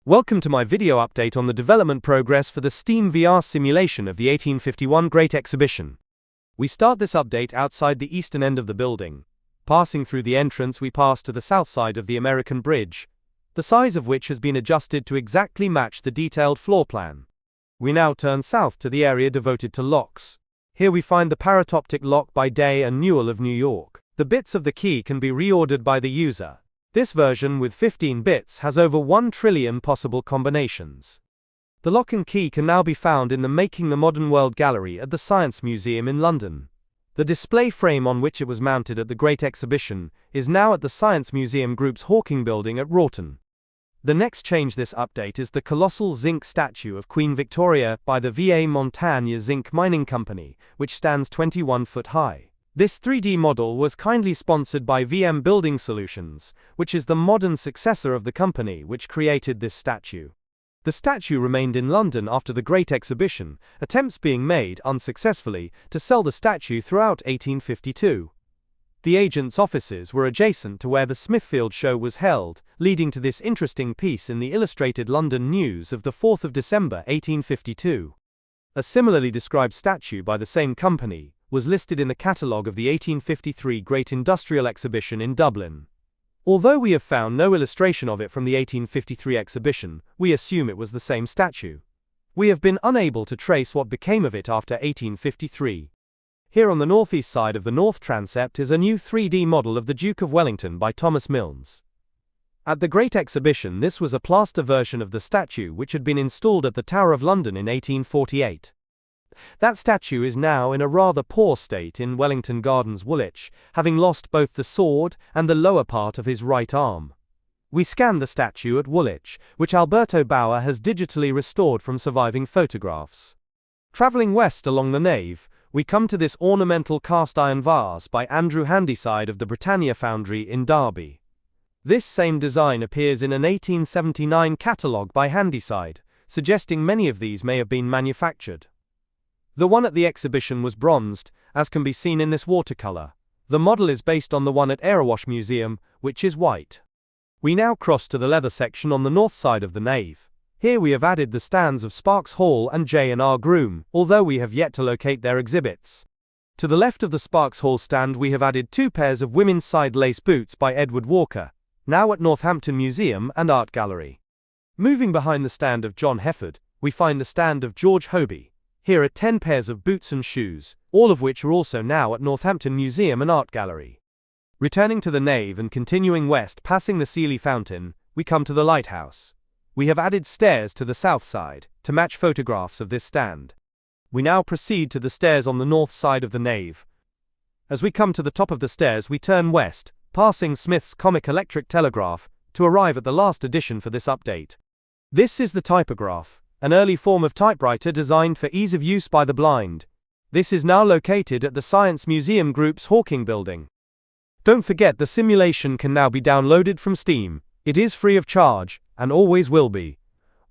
Welcome to my video update on the development progress for the Steam VR simulation of the 1851 Great Exhibition. We start this update outside the eastern end of the building. Passing through the entrance, we pass to the south side of the American Bridge, the size of which has been adjusted to exactly match the detailed floor plan. We now turn south to the area devoted to locks. Here we find the parautoptic lock by Day and Newell of New York. The bits of the key can be reordered by the user. This version, with 15 bits, has over 1 trillion possible combinations. The lock and key can now be found in the Making the Modern World gallery at the Science Museum in London. The display frame on which it was mounted at the Great Exhibition is now at the Science Museum Group's Hawking Building at Wroughton. The next change this update is the colossal zinc statue of Queen Victoria by the Va Montagne Zinc Mining Company, which stands 21 foot high. This 3D model was kindly sponsored by VM Building Solutions, which is the modern successor of the company which created this statue. The statue remained in London after the Great Exhibition, attempts being made, unsuccessfully, to sell the statue throughout 1852. The agent's offices were adjacent to where the Smithfield show was held, leading to this interesting piece in the Illustrated London News of the 4th of December 1852. A similarly described statue by the same company was listed in the catalogue of the 1853 Great Industrial Exhibition in Dublin. Although we have found no illustration of it from the 1853 exhibition, we assume it was the same statue. We have been unable to trace what became of it after 1853. Here on the northeast side of the north transept is a new 3D model of the Duke of Wellington by Thomas Milnes. At the Great Exhibition, this was a plaster version of the statue which had been installed at the Tower of London in 1848. That statue is now in a rather poor state in Wellington Gardens, Woolwich, having lost both the sword and the lower part of his right arm. We scanned the statue at Woolwich, which Alberto Bauer has digitally restored from surviving photographs. Travelling west along the nave, we come to this ornamental cast-iron vase by Andrew Handyside of the Britannia Foundry in Derby. This same design appears in an 1879 catalogue by Handyside, suggesting many of these may have been manufactured. The one at the exhibition was bronzed, as can be seen in this watercolour. The model is based on the one at Erewash Museum, which is white. We now cross to the leather section on the north side of the nave. Here we have added the stands of Sparks Hall and J&R Groom, although we have yet to locate their exhibits. To the left of the Sparks Hall stand we have added 2 pairs of women's side lace boots by Edward Walker, now at Northampton Museum and Art Gallery. Moving behind the stand of John Hefford, we find the stand of George Hoby. Here are 10 pairs of boots and shoes, all of which are also now at Northampton Museum and Art Gallery. Returning to the nave and continuing west passing the Seeley Fountain, we come to the Lighthouse. We have added stairs to the south side, to match photographs of this stand. We now proceed to the stairs on the north side of the nave. As we come to the top of the stairs we turn west, passing Smith's Comic Electric Telegraph, to arrive at the last edition for this update. This is the Typograph, an early form of typewriter designed for ease of use by the blind. This is now located at the Science Museum Group's Hawking Building. Don't forget the simulation can now be downloaded from Steam. It is free of charge, and always will be.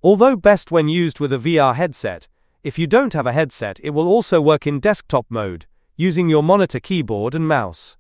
Although best when used with a VR headset, if you don't have a headset it will also work in desktop mode, using your monitor keyboard and mouse.